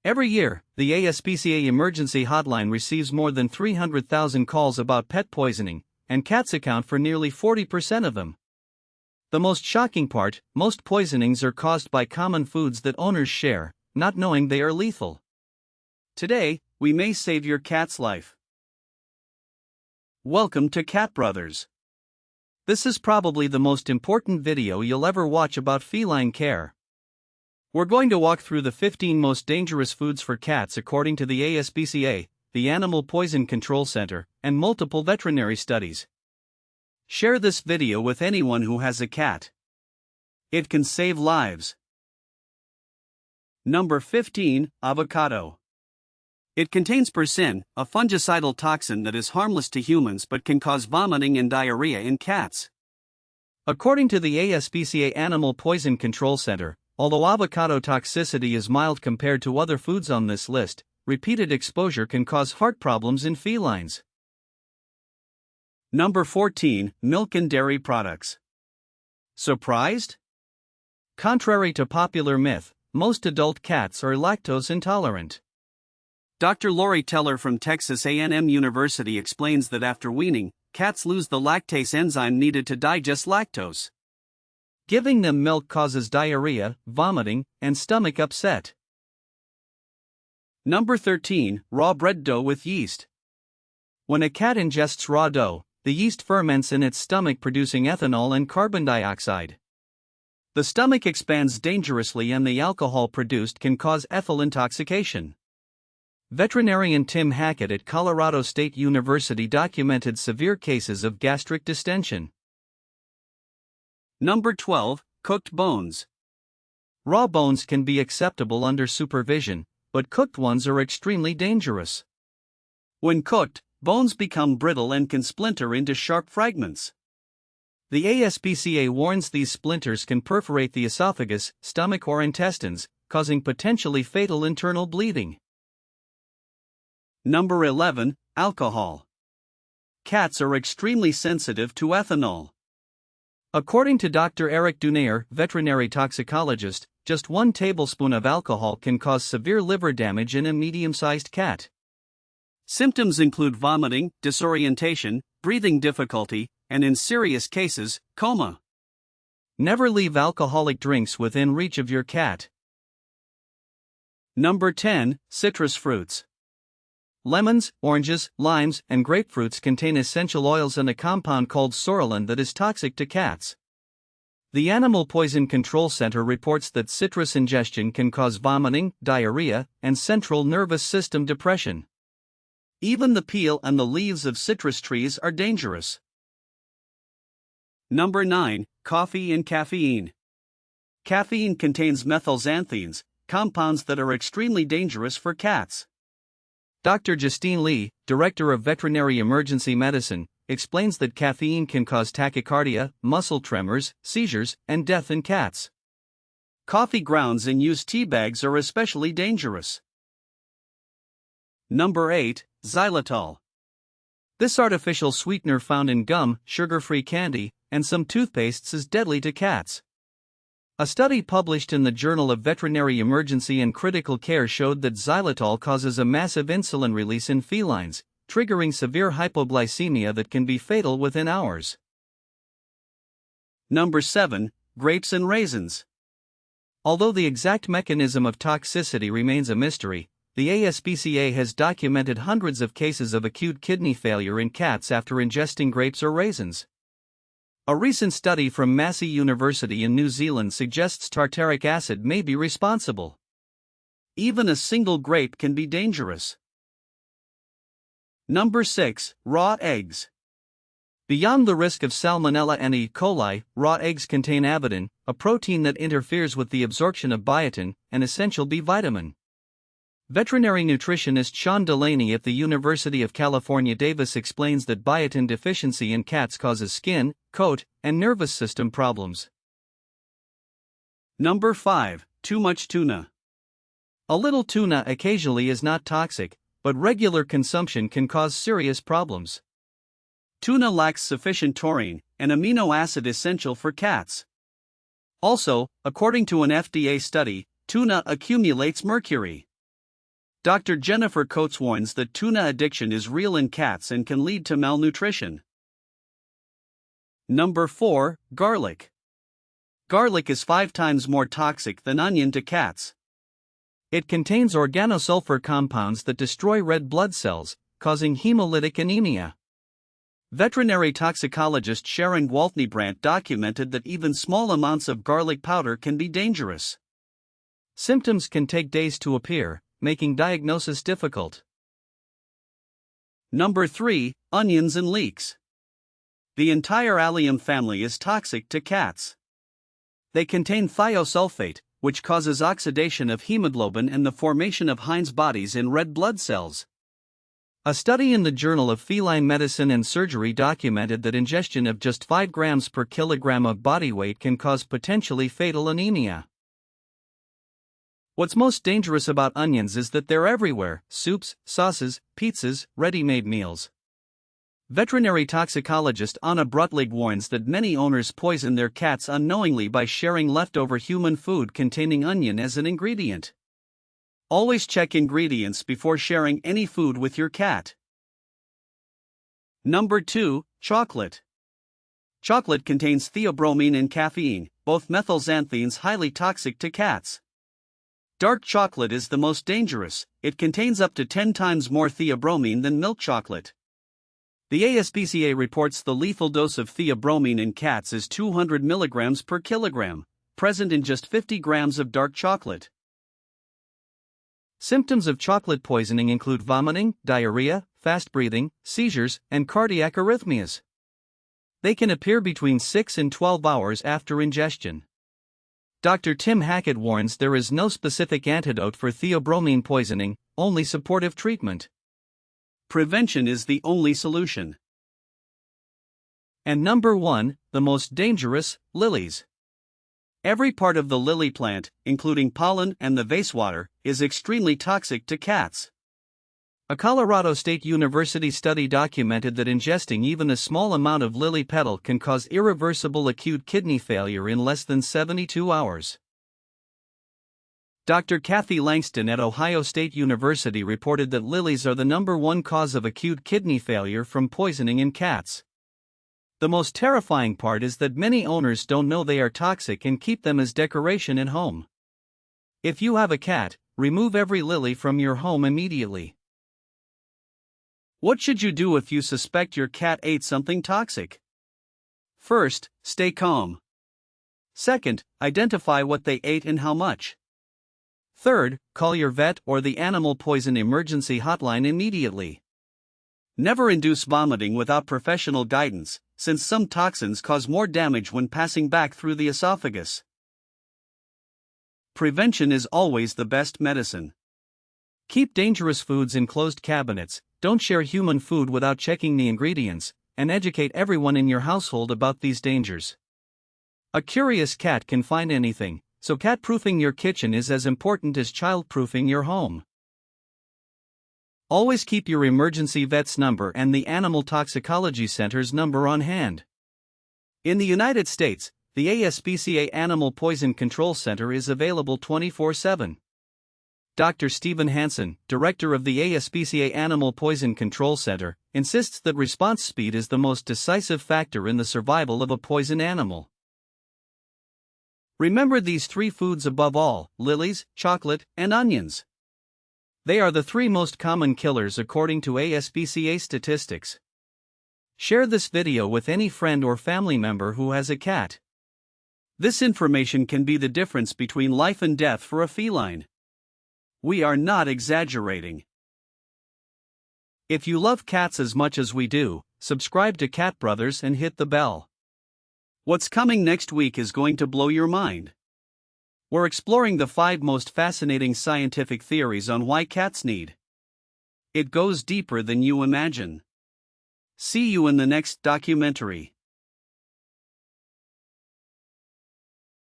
Every year, the ASPCA emergency hotline receives more than 300,000 calls about pet poisoning, and cats account for nearly 40% of them. The most shocking part, most poisonings are caused by common foods that owners share, not knowing they are lethal. Today, we may save your cat's life. Welcome to Cat Brothers. This is probably the most important video you'll ever watch about feline care. We're going to walk through the 15 most dangerous foods for cats according to the ASPCA, the Animal Poison Control Center, and multiple veterinary studies. Share this video with anyone who has a cat. It can save lives. Number 15, Avocado. It contains persin, a fungicidal toxin that is harmless to humans but can cause vomiting and diarrhea in cats. According to the ASPCA Animal Poison Control Center, although avocado toxicity is mild compared to other foods on this list, repeated exposure can cause heart problems in felines. Number 14, Milk and dairy products. Surprised? Contrary to popular myth, most adult cats are lactose intolerant. Dr. Lori Teller from Texas A&M University explains that after weaning, cats lose the lactase enzyme needed to digest lactose. Giving them milk causes diarrhea, vomiting, and stomach upset. Number 13, Raw bread dough with yeast. When a cat ingests raw dough, the yeast ferments in its stomach producing ethanol and carbon dioxide. The stomach expands dangerously and the alcohol produced can cause ethyl intoxication. Veterinarian Tim Hackett at Colorado State University documented severe cases of gastric distension. Number 12, Cooked bones. Raw bones can be acceptable under supervision, but cooked ones are extremely dangerous. When cooked, bones become brittle and can splinter into sharp fragments. The ASPCA warns these splinters can perforate the esophagus, stomach, or intestines, causing potentially fatal internal bleeding. Number 11, Alcohol. Cats are extremely sensitive to ethanol. According to Dr. Eric Dunayer, veterinary toxicologist, just 1 tablespoon of alcohol can cause severe liver damage in a medium-sized cat. Symptoms include vomiting, disorientation, breathing difficulty, and in serious cases, coma. Never leave alcoholic drinks within reach of your cat. Number 10, Citrus fruits. Lemons, oranges, limes, and grapefruits contain essential oils and a compound called psoralen that is toxic to cats. The Animal Poison Control Center reports that citrus ingestion can cause vomiting, diarrhea, and central nervous system depression. Even the peel and the leaves of citrus trees are dangerous. Number 9, Coffee and caffeine. Caffeine contains methylxanthines, compounds that are extremely dangerous for cats. Dr. Justine Lee, Director of Veterinary Emergency Medicine, explains that caffeine can cause tachycardia, muscle tremors, seizures, and death in cats. Coffee grounds and used tea bags are especially dangerous. Number 8, Xylitol. This artificial sweetener found in gum, sugar-free candy, and some toothpastes is deadly to cats. A study published in the Journal of Veterinary Emergency and Critical Care showed that xylitol causes a massive insulin release in felines, triggering severe hypoglycemia that can be fatal within hours. Number 7, Grapes and raisins. Although the exact mechanism of toxicity remains a mystery, the ASPCA has documented hundreds of cases of acute kidney failure in cats after ingesting grapes or raisins. A recent study from Massey University in New Zealand suggests tartaric acid may be responsible. Even a single grape can be dangerous. Number 6, Raw eggs. Beyond the risk of Salmonella and E. coli, raw eggs contain avidin, a protein that interferes with the absorption of biotin, an essential B vitamin. Veterinary nutritionist Sean Delaney at the University of California, Davis explains that biotin deficiency in cats causes skin, coat, and nervous system problems. Number 5, Too much tuna. A little tuna occasionally is not toxic, but regular consumption can cause serious problems. Tuna lacks sufficient taurine, an amino acid essential for cats. Also, according to an FDA study, tuna accumulates mercury. Dr. Jennifer Coates warns that tuna addiction is real in cats and can lead to malnutrition. Number 4. Garlic. Garlic is 5 times more toxic than onion to cats. It contains organosulfur compounds that destroy red blood cells, causing hemolytic anemia. Veterinary toxicologist Sharon Gwaltney-Brandt documented that even small amounts of garlic powder can be dangerous. Symptoms can take days to appear, making diagnosis difficult. Number 3. Onions and leeks. The entire allium family is toxic to cats. They contain thiosulfate, which causes oxidation of hemoglobin and the formation of Heinz bodies in red blood cells. A study in the Journal of Feline Medicine and Surgery documented that ingestion of just 5 grams per kilogram of body weight can cause potentially fatal anemia. What's most dangerous about onions is that they're everywhere: soups, sauces, pizzas, ready-made meals. Veterinary toxicologist Anna Brutlig warns that many owners poison their cats unknowingly by sharing leftover human food containing onion as an ingredient. Always check ingredients before sharing any food with your cat. Number 2. Chocolate. Chocolate contains theobromine and caffeine, both methylxanthines highly toxic to cats. Dark chocolate is the most dangerous. It contains up to 10 times more theobromine than milk chocolate. The ASPCA reports the lethal dose of theobromine in cats is 200 mg per kilogram, present in just 50 grams of dark chocolate. Symptoms of chocolate poisoning include vomiting, diarrhea, fast breathing, seizures, and cardiac arrhythmias. They can appear between 6 and 12 hours after ingestion. Dr. Tim Hackett warns there is no specific antidote for theobromine poisoning, only supportive treatment. Prevention is the only solution. And number 1, the most dangerous, lilies. Every part of the lily plant, including pollen and the vase water, is extremely toxic to cats. A Colorado State University study documented that ingesting even a small amount of lily petal can cause irreversible acute kidney failure in less than 72 hours. Dr. Kathy Langston at Ohio State University reported that lilies are the number 1 cause of acute kidney failure from poisoning in cats. The most terrifying part is that many owners don't know they are toxic and keep them as decoration at home. If you have a cat, remove every lily from your home immediately. What should you do if you suspect your cat ate something toxic? First, stay calm. Second, identify what they ate and how much. Third, call your vet or the animal poison emergency hotline immediately. Never induce vomiting without professional guidance, since some toxins cause more damage when passing back through the esophagus. Prevention is always the best medicine. Keep dangerous foods in closed cabinets, don't share human food without checking the ingredients, and educate everyone in your household about these dangers. A curious cat can find anything, so cat-proofing your kitchen is as important as child-proofing your home. Always keep your emergency vet's number and the Animal Toxicology Center's number on hand. In the United States, the ASPCA Animal Poison Control Center is available 24/7. Dr. Stephen Hansen, director of the ASPCA Animal Poison Control Center, insists that response speed is the most decisive factor in the survival of a poison animal. Remember these 3 foods above all: lilies, chocolate, and onions. They are the 3 most common killers according to ASPCA statistics. Share this video with any friend or family member who has a cat. This information can be the difference between life and death for a feline. We are not exaggerating. If you love cats as much as we do, subscribe to Cat Brothers and hit the bell. What's coming next week is going to blow your mind. We're exploring the 5 most fascinating scientific theories on why cats need. It goes deeper than you imagine. See you in the next documentary.